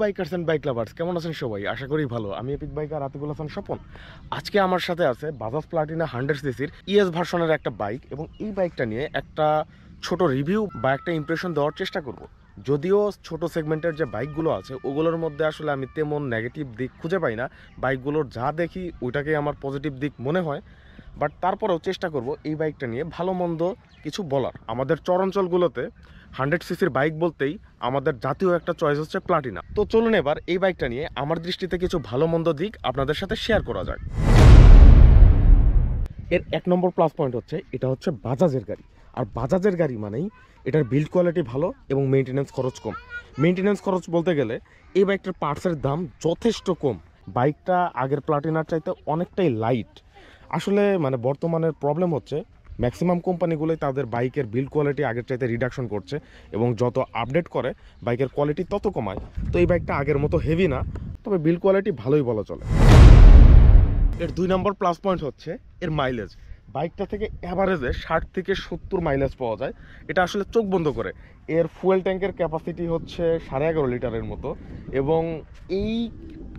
Bikers and bike lovers, কেমন আছেন সবাই? আশা করি ভালো। আমি এপিক বাইকার আতিকুল হাসান স্বপন। আজকে আমার সাথে আছে বাজাজ প্লাটিনা 100 সিসির ইএস ভার্সনের একটা বাইক, এবং এই বাইকটা নিয়ে একটা ছোট রিভিউ বা একটা ইমপ্রেশন দেওয়ার চেষ্টা করব। যদিও ছোট সেগমেন্টের যে বাইকগুলো আছে ওগুলোর মধ্যে আসলে আমি তেমন নেগেটিভ দিক খুঁজে পাই না, বাইকগুলোর যা দেখি ওইটাকে আমার পজিটিভ দিক মনে হয়। বাট তারপরেও চেষ্টা করব এই বাইকটা নিয়ে ভালো মন্দ কিছু বলার। আমাদের চরাঞ্চলগুলোতে 100 সিসির বাইক বলতেই আমাদের জাতীয় একটা চয়েস হচ্ছে প্লাটিনা। তো চলুন এবার এই বাইকটা নিয়ে আমার দৃষ্টিতে কিছু ভালো মন্দ দিক আপনাদের সাথে শেয়ার করা যাক। এর 1 নম্বর প্লাস পয়েন্ট হচ্ছে এটা হচ্ছে বাজাজের গাড়ি। আর বাজাজের গাড়ি মানেই এটার বিল্ড কোয়ালিটি ভালো এবং মেইনটেনেন্স খরচ কম। মেইনটেনেন্স খরচ বলতে গেলে এই বাইকটার পার্টসের দাম যথেষ্ট কম। বাইকটা আগের প্লাটিনার চাইতে অনেকটাই লাইট। আসলে বর্তমানের প্রবলেম হচ্ছে ম্যাক্সিমাম কোম্পানিগুলোই তাদের বাইকের বিল্ড কোয়ালিটি আগের চাইতে রিডাকশন করছে, এবং যত আপডেট করে বাইকের কোয়ালিটি তত কমায়। তো এই বাইকটা আগের মতো হেভি না, তবে বিল্ড কোয়ালিটি ভালোই বলা চলে। এর 2 নম্বর প্লাস পয়েন্ট হচ্ছে এর মাইলেজ। বাইকটা থেকে অ্যাভারেজে 60 থেকে 70 মাইলেজ পাওয়া যায়। এটা আসলে চোখ বন্ধ করে। এর ফুয়েল ট্যাঙ্কের ক্যাপাসিটি হচ্ছে 11.5 লিটারের মতো, এবং এই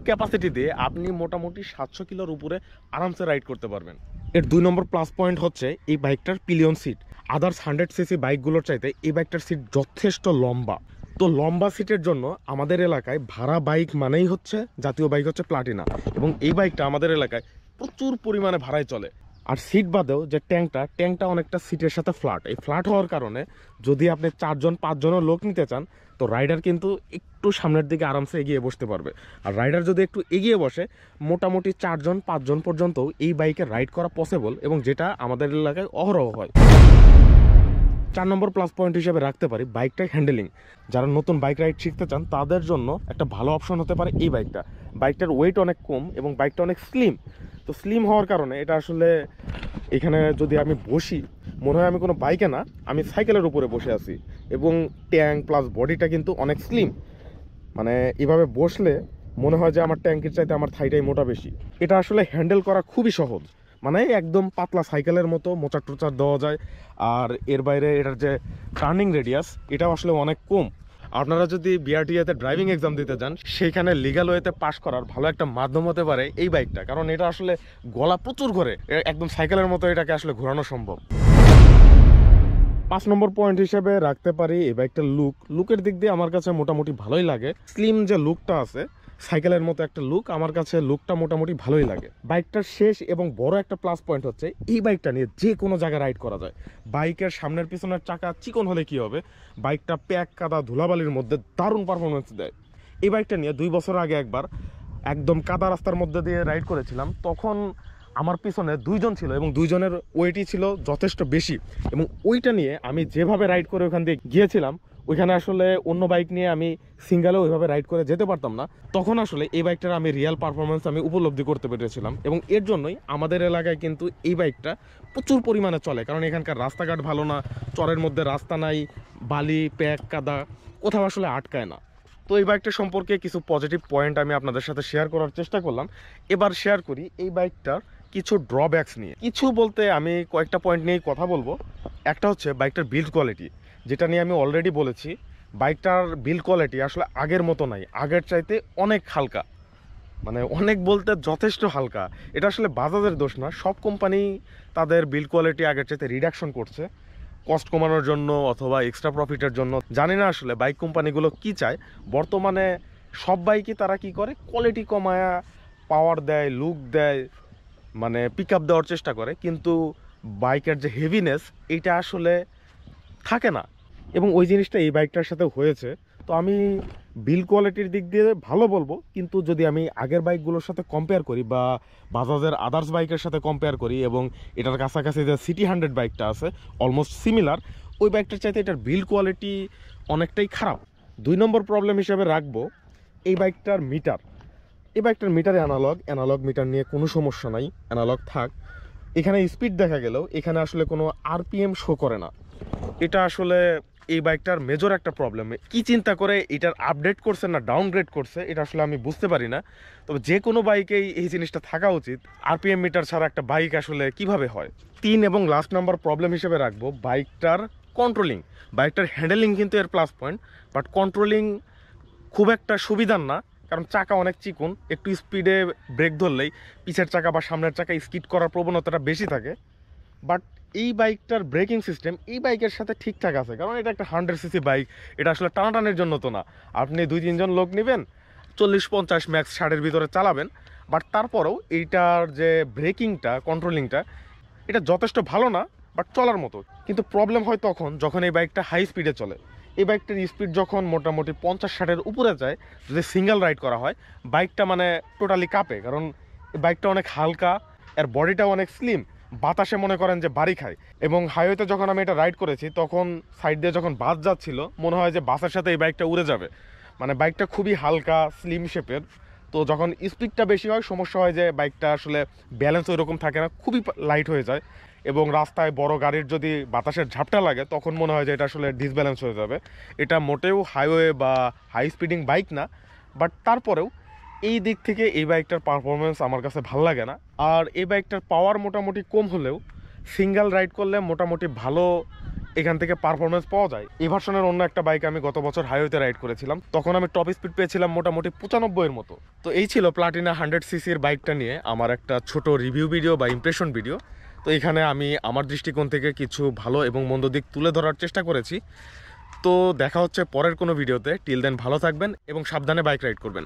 ক্যাপাসিটি দিয়ে আপনি মোটামুটি 700 কিলোর উপরে আরামসে রাইড করতে পারবেন। এর 2 নম্বর প্লাস পয়েন্ট হচ্ছে এই বাইকটার পিলিয়ন সিট। আদার্স 100 সিসি বাইকগুলোর চাইতে এই বাইকটার সিট যথেষ্ট লম্বা। তো লম্বা সিটের জন্য আমাদের এলাকায় ভাড়া বাইক মানেই হচ্ছে জাতীয় বাইক হচ্ছে প্লাটিনা, এবং এই বাইকটা আমাদের এলাকায় প্রচুর পরিমাণে ভাড়ায় চলে। আর সিট বাদেও যে ট্যাঙ্কটা অনেকটা সিটের সাথে ফ্ল্যাট। এই ফ্ল্যাট হওয়ার কারণে যদি আপনি 4-5 জনের লোক নিতে চান, তো রাইডার কিন্তু একটু সামনের দিকে আরামসে এগিয়ে বসতে পারবে। আর রাইডার যদি একটু এগিয়ে বসে, মোটামুটি 4-5 জন পর্যন্ত এই বাইকে রাইড করা পসিবল, এবং যেটা আমাদের এলাকায় অহরহ হয়। 4 নম্বর প্লাস পয়েন্ট হিসেবে রাখতে পারি বাইকটার হ্যান্ডেলিং। যারা নতুন বাইক রাইড শিখতে চান তাদের জন্য একটা ভালো অপশন হতে পারে এই বাইকটা। বাইকটার ওয়েট অনেক কম এবং বাইকটা অনেক স্লিম। তো স্লিম হওয়ার কারণে এটা আসলে এখানে যদি আমি বসি, মনে হয় আমি কোনো বাইকে না, আমি সাইকেলের উপরে বসে আছি। এবং ট্যাঙ্ক প্লাস বডিটা কিন্তু অনেক স্লিম। এভাবে বসলে মনে হয় যে আমার ট্যাঙ্কের চাইতে আমার থাইটাই মোটা বেশি। এটা আসলে হ্যান্ডেল করা খুবই সহজ, একদম পাতলা সাইকেলের মতো মোচার টোচার দেওয়া যায়। আর এর বাইরে এটার যে টার্নিং রেডিয়াস, এটাও আসলে অনেক কম। আপনারা যদি বিআরটিএতে ড্রাইভিং এক্সাম দিতে যান, সেইখানে লিগ্যাল ওয়েতে পাস করার ভালো একটা মাধ্যম হতে পারে এই বাইকটা, কারণ এটা আসলে গলা প্রচুর ঘোরে, একদম সাইকেলের মতো এটাকে আসলে ঘোরানো সম্ভব। 5 নম্বর পয়েন্ট হিসেবে রাখতে পারি এই বাইকটার লুকের দিক দিয়ে আমার কাছে মোটামুটি ভালোই লাগে। স্লিম যে লুকটা আছে, সাইকেলের মতো একটা লুক, আমার কাছে লুকটা মোটামুটি ভালোই লাগে। বাইকটার শেষ এবং বড় একটা প্লাস পয়েন্ট হচ্ছে এই বাইকটা নিয়ে যে কোনো জায়গায় রাইড করা যায়। বাইকের সামনের পিছনের চাকা চিকন হলে কি হবে, বাইকটা প্যাক কাদা ধুলাবালির মধ্যে দারুণ পারফরমেন্স দেয়। এই বাইকটা নিয়ে 2 বছর আগে একবার একদম কাদা রাস্তার মধ্যে দিয়ে রাইড করেছিলাম। তখন আমার পিছনে 2 জন ছিল, এবং 2 জনের ওয়েটই ছিল যথেষ্ট বেশি। এবং ওইটা নিয়ে আমি যেভাবে রাইড করে ওখান দিয়ে গিয়েছিলাম, ওইখানে আসলে অন্য বাইক নিয়ে আমি সিঙ্গেলেও ওইভাবে রাইড করে যেতে পারতাম না। তখন আসলে এই বাইকটার আমি রিয়েল পারফরমেন্স আমি উপলব্ধি করতে পেরেছিলাম, এবং এর জন্যই আমাদের এলাকায় কিন্তু এই বাইকটা প্রচুর পরিমাণে চলে। কারণ এখানকার রাস্তাঘাট ভালো না, চরের মধ্যে রাস্তা নাই, বালি প্যাক কাদা কোথাও আসলে আটকায় না। তো এই বাইকটা সম্পর্কে কিছু পজিটিভ পয়েন্ট আমি আপনাদের সাথে শেয়ার করার চেষ্টা করলাম। এবার শেয়ার করি এই বাইকটার কিছু ড্রব্যাকস নিয়ে। কিছু বলতে আমি কয়েকটা পয়েন্ট নিয়েই কথা বলবো। একটা হচ্ছে বাইকটার বিল্ড কোয়ালিটি, যেটা নিয়ে আমি অলরেডি বলেছি। বাইকটার বিল্ড কোয়ালিটি আসলে আগের মতো নাই, আগের চাইতে অনেক হালকা। অনেক বলতে যথেষ্ট হালকা। এটা আসলে বাজাজের দোষ না, সব কোম্পানি তাদের বিল্ড কোয়ালিটি আগের চাইতে রিডাকশন করছে কস্ট কমানোর জন্য অথবা এক্সট্রা প্রফিটের জন্য। জানি না আসলে বাইক কোম্পানিগুলো কি চায়। বর্তমানে সব বাইকই তারা কি করে, কোয়ালিটি কমায়া পাওয়ার দেয়, লুক দেয়, পিক আপ দেওয়ার চেষ্টা করে, কিন্তু বাইকের যে হেভিনেস এইটা আসলে থাকে না। এবং ওই জিনিসটা এই বাইকটার সাথে হয়েছে। তো আমি বিল্ড কোয়ালিটির দিক দিয়ে ভালো বলবো, কিন্তু যদি আমি আগের বাইকগুলোর সাথে কম্পেয়ার করি বা বাজাজের আদার্স বাইকের সাথে কম্পেয়ার করি, এবং এটার কাছাকাছি যে সিটি 100 বাইকটা আছে অলমোস্ট সিমিলার, ওই বাইকটার চাইতে এটার বিল্ড কোয়ালিটি অনেকটাই খারাপ। 2 নম্বর প্রবলেম হিসেবে রাখবো এই বাইকটার মিটার। এই বাইকটার মিটারে অ্যানালগ মিটার নিয়ে কোনো সমস্যা নাই, অ্যানালগ থাক। এখানে স্পিড দেখা গেলেও এখানে আসলে কোনো আরপিএম শো করে না। এটা আসলে এই বাইকটার মেজর একটা প্রবলেম। কি চিন্তা করে এটার আপডেট করছে না ডাউনগ্রেড করছে, এটা আসলে আমি বুঝতে পারি না। তবে যে কোনো বাইকেই এই জিনিসটা থাকা উচিত। আরপিএম মিটার ছাড়া একটা বাইক আসলে কিভাবে হয়। 3 এবং লাস্ট নাম্বার প্রবলেম হিসেবে রাখবো বাইকটার কন্ট্রোলিং। বাইকটার হ্যান্ডেলিং কিন্তু এর প্লাস পয়েন্ট, বাট কন্ট্রোলিং খুব একটা সুবিধার না, কারণ চাকা অনেক চিকন, একটু স্পিডে ব্রেক ধরলেই পিছের চাকা বা সামনের চাকা স্কিড করার প্রবণতাটা বেশি থাকে। বাট এই বাইকটার ব্রেকিং সিস্টেম এই বাইকের সাথে ঠিকঠাক আছে, কারণ এটা একটা 100cc বাইক। এটা আসলে টানাটানির জন্য তো না, আপনি 2-3 জন লোক নেবেন, 40-50 ম্যাক্স 60-এর ভিতরে চালাবেন। বাট তারপরেও এইটার যে ব্রেকিংটা, কন্ট্রোলিংটা, এটা যথেষ্ট ভালো না, বাট চলার মতো। কিন্তু প্রবলেম হয় তখন যখন এই বাইকটা হাই স্পিডে চলে। এই বাইকটার স্পিড যখন মোটামুটি 50-60-এর উপরে যায়, যদি সিঙ্গেল রাইড করা হয়, বাইকটা মানে টোটালি কাঁপে। কারণ এই বাইকটা অনেক হালকা, এর বডিটাও অনেক স্লিম, বাতাসে মনে করেন যে বাড়ি খায়। এবং হাইওয়েতে যখন আমি এটা রাইড করেছি, তখন সাইড দিয়ে যখন বাস যাচ্ছিল, মনে হয় যে বাসের সাথে এই বাইকটা উড়ে যাবে। মানে বাইকটা খুবই হালকা, স্লিম শেপের। তো যখন স্পিডটা বেশি হয়, সমস্যা হয় যে বাইকটা আসলে ব্যালেন্স ওই রকম থাকে না, খুবই লাইট হয়ে যায়। এবং রাস্তায় বড় গাড়ির যদি বাতাসের ঝাপটা লাগে, তখন মনে হয় যে এটা আসলে ডিসব্যালেন্স হয়ে যাবে। এটা মোটেও হাইওয়ে বা হাই স্পিডিং বাইক না, বাট তারপরেও এই দিক থেকে এই বাইকটার পারফরমেন্স আমার কাছে ভালো লাগে না। আর এই বাইকটার পাওয়ার মোটামুটি কম হলেও সিঙ্গেল রাইড করলে মোটামুটি ভালো এখান থেকে পারফরমেন্স পাওয়া যায়। এই ভার্সনের অন্য একটা বাইক আমি গত বছর হাইওয়েতে রাইড করেছিলাম, তখন আমি টপ স্পিড পেয়েছিলাম মোটামুটি 95-এর মতো। তো এই ছিল প্লাটিনা 100cc-র বাইকটা নিয়ে আমার একটা ছোট রিভিউ ভিডিও বা ইমপ্রেশন ভিডিও। তো এখানে আমি আমার দৃষ্টিকোণ থেকে কিছু ভালো এবং মন্দ দিক তুলে ধরার চেষ্টা করেছি। তো দেখা হচ্ছে পরের কোনো ভিডিওতে। টিল দেন ভালো থাকবেন এবং সাবধানে বাইক রাইড করবেন।